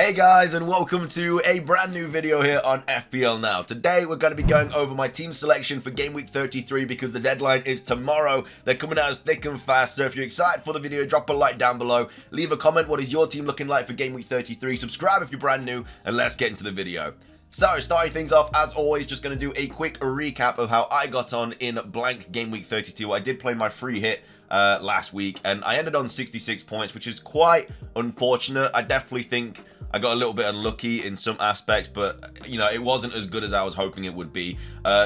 Hey guys, and welcome to a brand new video here on FPL Now. Today we're going to be going over my team selection for Game Week 33 because the deadline is tomorrow. They're coming out as thick and fast, so if you're excited for the video, drop a like down below. Leave a comment, what is your team looking like for Game Week 33? Subscribe if you're brand new, and let's get into the video. So, starting things off, as always, just going to do a quick recap of how I got on in blank Game Week 32. I did play my free hit last week, and I ended on 66 points, which is quite unfortunate. I definitely think I got a little bit unlucky in some aspects, but, you know, it wasn't as good as I was hoping it would be.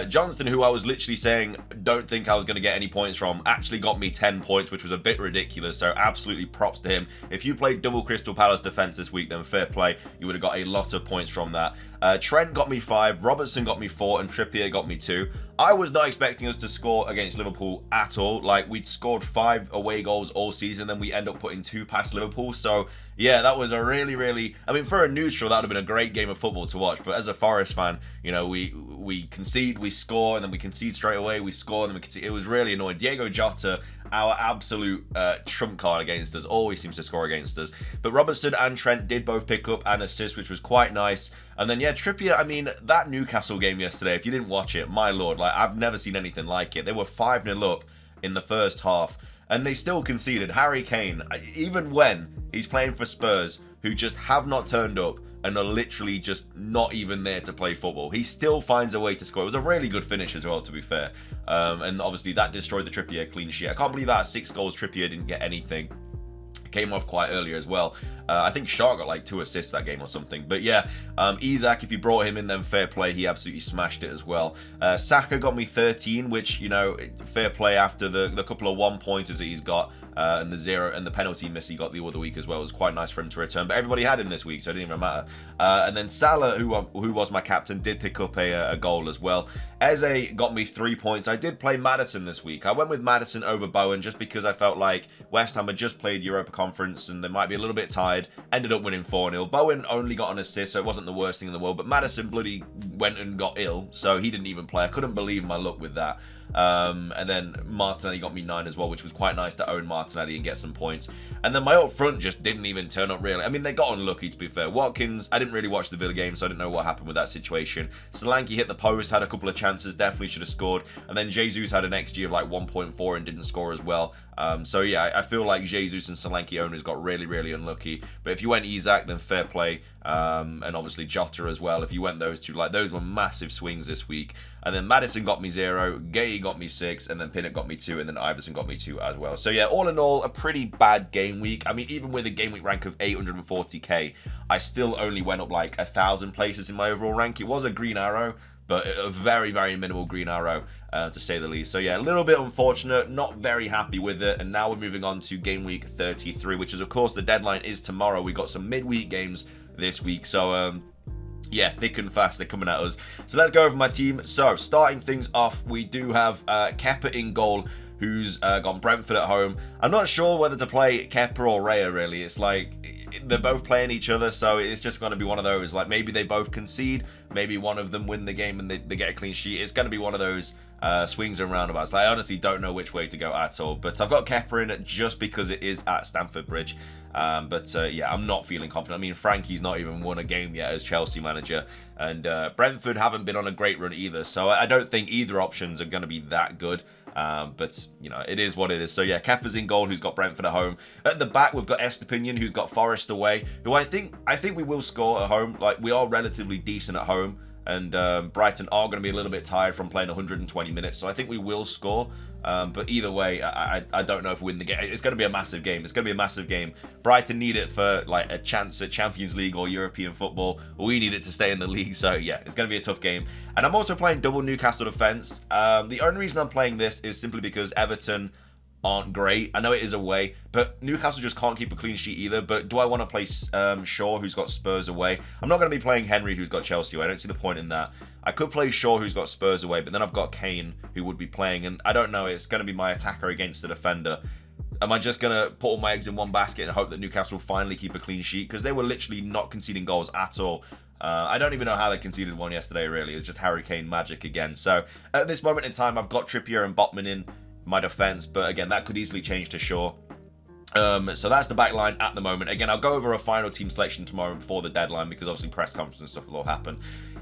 Johnston, who I was literally saying don't think I was going to get any points from, actually got me 10 points, which was a bit ridiculous, so absolutely props to him. If you played double Crystal Palace defense this week, then fair play. You would have got a lot of points from that. Trent got me 5, Robertson got me 4, and Trippier got me 2. I was not expecting us to score against Liverpool at all. Like, we'd scored 5 away goals all season, then we end up putting 2 past Liverpool. So, yeah, that was a really... I mean, for a neutral, that would have been a great game of football to watch. But as a Forest fan, you know, we concede, we score, and then we concede straight away, we score, and then we concede. It was really annoying. Diego Jota, our absolute trump card against us, always seems to score against us. But Robertson and Trent did both pick up an assist, which was quite nice. And then, yeah, Trippier, I mean, that Newcastle game yesterday, if you didn't watch it, my lord, like, I've never seen anything like it. They were 5-0 up in the first half, and they still conceded. Harry Kane, even when he's playing for Spurs, who just have not turned up and are literally just not even there to play football, he still finds a way to score. It was a really good finish as well, to be fair. And obviously, that destroyed the Trippier clean sheet. I can't believe that at 6 goals, Trippier didn't get anything. Came off quite earlier as well. I think Shaw got like 2 assists that game or something. But yeah, Isak, if you brought him in, then fair play. He absolutely smashed it as well. Saka got me 13, which, you know, fair play after the couple of 1-pointers that he's got. And the 0 and the penalty miss he got the other week as well. It was quite nice for him to return. But everybody had him this week, so it didn't even matter. And then Salah, who was my captain, did pick up a goal as well. Eze got me 3 points. I did play Maddison this week. I went with Maddison over Bowen just because I felt like West Ham had just played Europa Conference and they might be a little bit tired. Ended up winning 4-0. Bowen only got an assist, so it wasn't the worst thing in the world. But Maddison bloody went and got ill, so he didn't even play. I couldn't believe my luck with that. And then Martinelli got me 9 as well, which was quite nice to own Martinelli and get some points. And then my up front just didn't even turn up really. I mean, they got unlucky, to be fair. Watkins, I didn't really watch the Villa game, so I didn't know what happened with that situation. Solanke hit the post, had a couple of chances, definitely should have scored. And then Jesus had an XG of like 1.4 and didn't score as well. So yeah, I feel like Jesus and Solanke owners got really unlucky. But if you went Isak, then fair play. And obviously Jota as well. If you went those two, like, those were massive swings this week. And then Maddison got me 0, Gay got me 6, and then Pinnock got me 2, and then Iverson got me 2 as well. So yeah, all in all, a pretty bad game week. I mean, even with a game week rank of 840k, I still only went up like 1,000 places in my overall rank. It was a green arrow, but a very minimal green arrow, to say the least. So yeah, a little bit unfortunate, not very happy with it. And now we're moving on to game week 33, which is, of course, the deadline is tomorrow. We got some midweek games this week, so yeah, thick and fast, they're coming at us. So let's go over my team. So starting things off, we do have Kepa in goal, who's got Brentford at home. I'm not sure whether to play Kepa or Raya, really. It's like they're both playing each other, so it's just going to be one of those, like, maybe they both concede, maybe one of them win the game and they get a clean sheet. It's going to be one of those swings and roundabouts. I honestly don't know which way to go at all, but I've got Kepa in it just because it is at Stamford Bridge. Yeah, I'm not feeling confident. I mean, Frankie's not even won a game yet as Chelsea manager, and Brentford haven't been on a great run either, so I don't think either options are going to be that good. But, you know, it is what it is. So, yeah, Kepa's in goal, who's got Brentford at home. At the back, we've got Estepinian, who's got Forest away, who I think we will score at home. Like, we are relatively decent at home, and Brighton are going to be a little bit tired from playing 120 minutes, so I think we will score. But either way, I don't know if we win the game. It's going to be a massive game. It's going to be a massive game. Brighton need it for, like, a chance at Champions League or European football. We need it to stay in the league. So, yeah, it's going to be a tough game. And I'm also playing double Newcastle defense. The only reason I'm playing this is simply because Everton aren't great. I know it is away, but Newcastle just can't keep a clean sheet either. But do I want to play Shaw, who's got Spurs away? I'm not going to be playing Henry, who's got Chelsea away. I don't see the point in that. I could play Shaw, who's got Spurs away, but then I've got Kane, who would be playing, and I don't know, it's going to be my attacker against the defender. Am I just going to put all my eggs in one basket and hope that Newcastle finally keep a clean sheet? Because they were literally not conceding goals at all. I don't even know how they conceded one yesterday, really. It's just Harry Kane magic again. So, at this moment in time, I've got Trippier and Botman in my defense, but again, that could easily change to Shaw. So that's the back line at the moment. Again, I'll go over a final team selection tomorrow before the deadline because obviously press conference and stuff will all happen.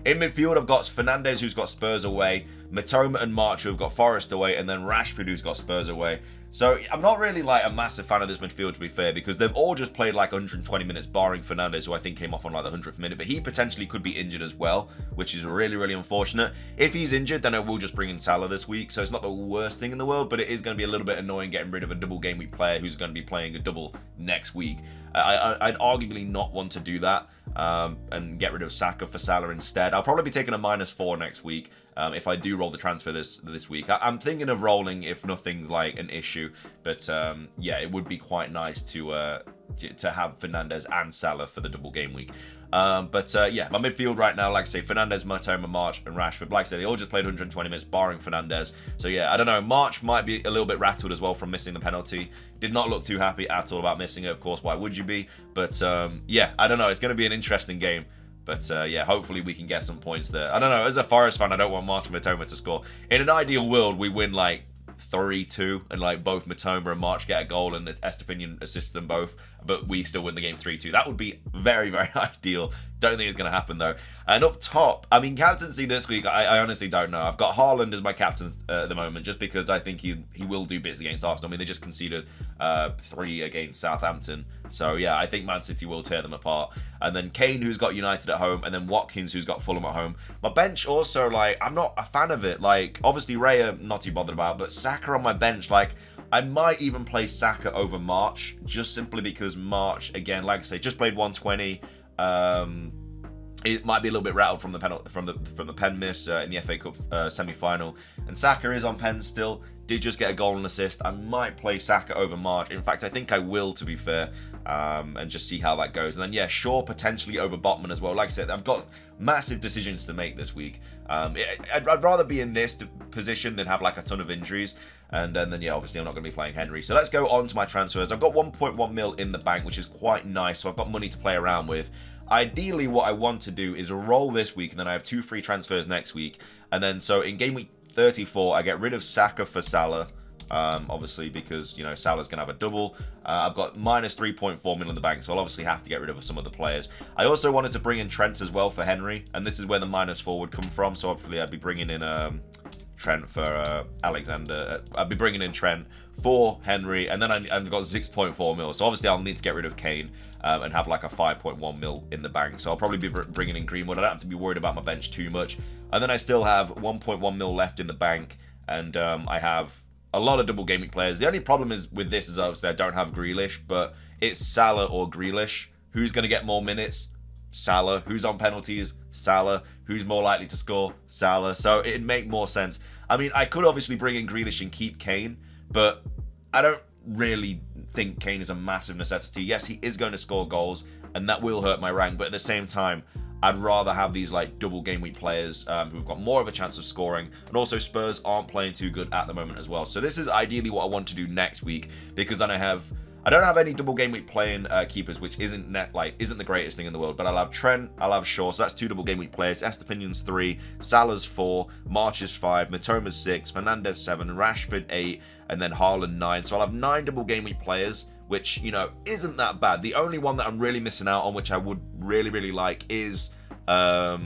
In midfield, I've got Fernandes, who's got Spurs away, Matoma and March, who've got Forest away, and then Rashford, who's got Spurs away. So I'm not really like a massive fan of this midfield, to be fair, because they've all just played like 120 minutes, barring Fernandes, who I think came off on like the 100th minute, but he potentially could be injured as well, which is really, really unfortunate. If he's injured, then I will just bring in Salah this week, so it's not the worst thing in the world, but it is going to be a little bit annoying getting rid of a double game week player who's going to be playing a double next week. I'd arguably not want to do that and get rid of Saka for Salah instead. I'll probably be taking a -4 next week. If I do roll the transfer this week. I'm thinking of rolling if nothing's like an issue, but yeah, it would be quite nice to have Fernandes and Salah for the double game week. Yeah, my midfield right now, like I say, Fernandes, Matoma, March, and Rashford. Like I said, they all just played 120 minutes, barring Fernandes. So yeah, I don't know. March might be a little bit rattled as well from missing the penalty. Did not look too happy at all about missing it. Of course, why would you be? But yeah, I don't know. It's going to be an interesting game. But yeah, hopefully we can get some points there. I don't know, as a Forest fan, I don't want March and Matoma to score. In an ideal world, we win like 3-2 and like both Matoma and March get a goal and Estepinian assists them both, but we still win the game 3-2. That would be very, very ideal. Don't think it's going to happen though. And up top, I mean, captaincy this week, I honestly don't know. I've got Haaland as my captain at the moment, just because I think he will do bits against Arsenal. I mean, they just conceded 3 against Southampton. So yeah, I think Man City will tear them apart. And then Kane, who's got United at home, and then Watkins, who's got Fulham at home. My bench also, like, I'm not a fan of it. Like, obviously Raya, not too bothered about, but Saka on my bench, like, I might even play Saka over March, just simply because March, again, like I say, just played 120. It might be a little bit rattled from the penalty, from the pen miss in the FA Cup semi-final, and Saka is on pen still. Did just get a goal and assist. I might play Saka over March. In fact, I think I will, to be fair, and just see how that goes. And then yeah, Shaw potentially over Botman as well. Like I said, I've got massive decisions to make this week. I'd rather be in this position than have like a ton of injuries. And then yeah, obviously I'm not going to be playing Henry. So let's go on to my transfers. I've got 1.1 mil in the bank, which is quite nice. So I've got money to play around with. Ideally, what I want to do is roll this week, and then I have 2 free transfers next week. And then so in game week 34, I get rid of Saka for Salah, obviously, because, you know, Salah's going to have a double. I've got minus 3.4 mil in the bank, so I'll obviously have to get rid of some of the players. I also wanted to bring in Trent as well for Henry, and this is where the -4 would come from. So obviously I'd be bringing in Trent for Alexander. I'd be bringing in Trent for Henry, and then I've got 6.4 mil. So obviously I'll need to get rid of Kane and have like a 5.1 mil in the bank. So I'll probably be bringing in Greenwood. I don't have to be worried about my bench too much. And then I still have 1.1 mil left in the bank, and I have a lot of double gaming players. The only problem is with this is obviously I don't have Grealish, but it's Salah or Grealish. Who's going to get more minutes? Salah. Who's on penalties? Salah. Who's more likely to score? Salah. So it'd make more sense. I mean, I could obviously bring in Grealish and keep Kane, but I don't really think Kane is a massive necessity. Yes, he is going to score goals, and that will hurt my rank, but at the same time, I'd rather have these like double game week players who've got more of a chance of scoring, and also Spurs aren't playing too good at the moment as well. So this is ideally what I want to do next week, because then I don't have any double game week playing keepers, which isn't the greatest thing in the world. But I'll have Trent, I'll have Shaw, so that's 2 double game week players. Estepinian's 3, Salah's 4, March is 5, Matoma's 6, Fernandes 7, Rashford 8, and then Haaland 9. So I'll have 9 double game week players, which, you know, isn't that bad. The only one that I'm really missing out on, which I would really, really like, is a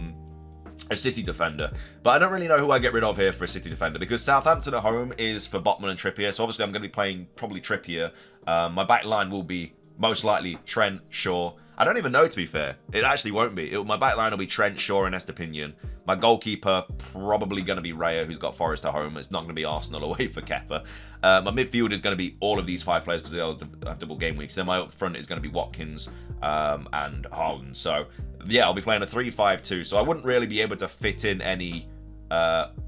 City defender. But I don't really know who I get rid of here for a City defender, because Southampton at home is for Botman and Trippier. So obviously I'm going to be playing probably Trippier. My back line will be most likely Trent, Shaw. I don't even know, to be fair. It actually won't be. My back line will be Trent, Shaw, and Estepinian. My goalkeeper probably going to be Raya, who's got Forest at home. It's not going to be Arsenal away for Kepa. My midfield is going to be all of these 5 players because they all have double game weeks. Then my up front is going to be Watkins and Haaland. So yeah, I'll be playing a 3-5-2. So I wouldn't really be able to fit in any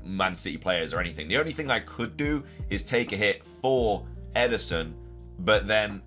Man City players or anything. The only thing I could do is take a hit for Ederson, but then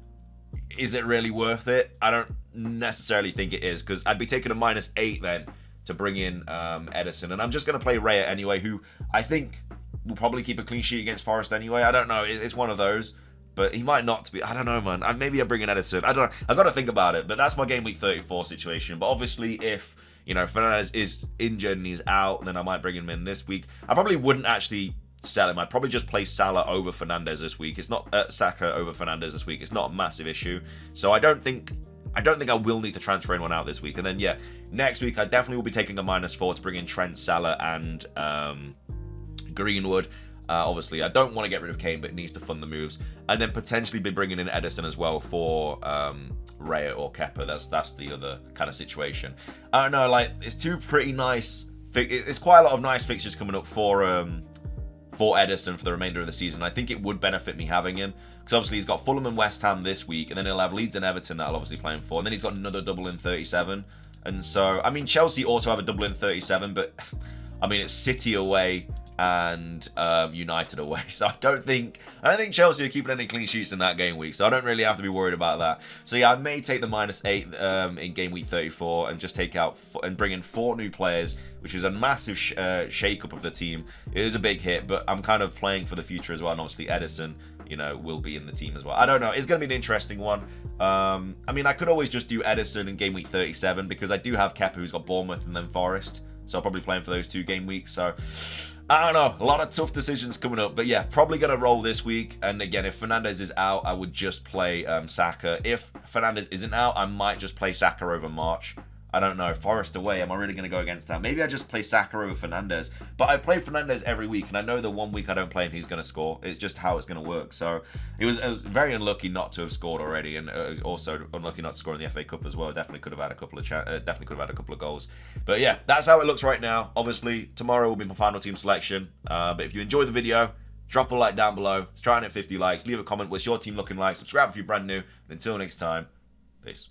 is it really worth it? I don't necessarily think it is, because I'd be taking a -8 then to bring in Ederson, and I'm just going to play Raya anyway, who I think will probably keep a clean sheet against Forest anyway. I don't know, it's one of those, but he might not be. I don't know, man. Maybe I bring in Ederson. I don't know. I've got to think about it, but that's my game week 34 situation. But obviously, if, you know, Fernandes is injured and he's out, then I might bring him in this week. I probably wouldn't actually sell him. I'd probably just play Salah over Fernandes this week. It's not Saka over Fernandes this week. It's not a massive issue. So I don't think I will need to transfer anyone out this week. And then, yeah, next week I definitely will be taking a -4 to bring in Trent, Salah, and Greenwood. Obviously, I don't want to get rid of Kane, but it needs to fund the moves. And then potentially be bringing in Edison as well for Raya or Kepa. That's the other kind of situation. I don't know, like, it's two pretty nice... It's quite a lot of nice fixtures coming up for Edison for the remainder of the season. I think it would benefit me having him, because obviously he's got Fulham and West Ham this week, and then he'll have Leeds and Everton that I'll obviously play him for, and then he's got another double in 37. And so, I mean, Chelsea also have a double in 37, but I mean, it's City away and United away. So I don't think Chelsea are keeping any clean sheets in that game week. So I don't really have to be worried about that. So yeah, I may take the -8 in game week 34 and just take out and bring in 4 new players, which is a massive shake-up of the team. It is a big hit, but I'm kind of playing for the future as well. And obviously Edison, you know, will be in the team as well. I don't know. It's going to be an interesting one. I mean, I could always just do Edison in game week 37 because I do have Kepa, who's got Bournemouth and then Forest. So I'll probably play him for those 2 game weeks. So I don't know. A lot of tough decisions coming up. But yeah, probably going to roll this week. And again, if Fernandes is out, I would just play Saka. If Fernandes isn't out, I might just play Saka over March. I don't know. Forest away. Am I really going to go against that? Maybe I just play Saka over Fernandes. But I've played Fernandes every week, and I know the one week I don't play him, he's going to score. It's just how it's going to work. So it was very unlucky not to have scored already, and also unlucky not to score in the FA Cup as well. Definitely could have had a couple of goals. But yeah, that's how it looks right now. Obviously, tomorrow will be my final team selection. But if you enjoyed the video, drop a like down below. Let's try and hit 50 likes. Leave a comment. What's your team looking like? Subscribe if you're brand new. And until next time, peace.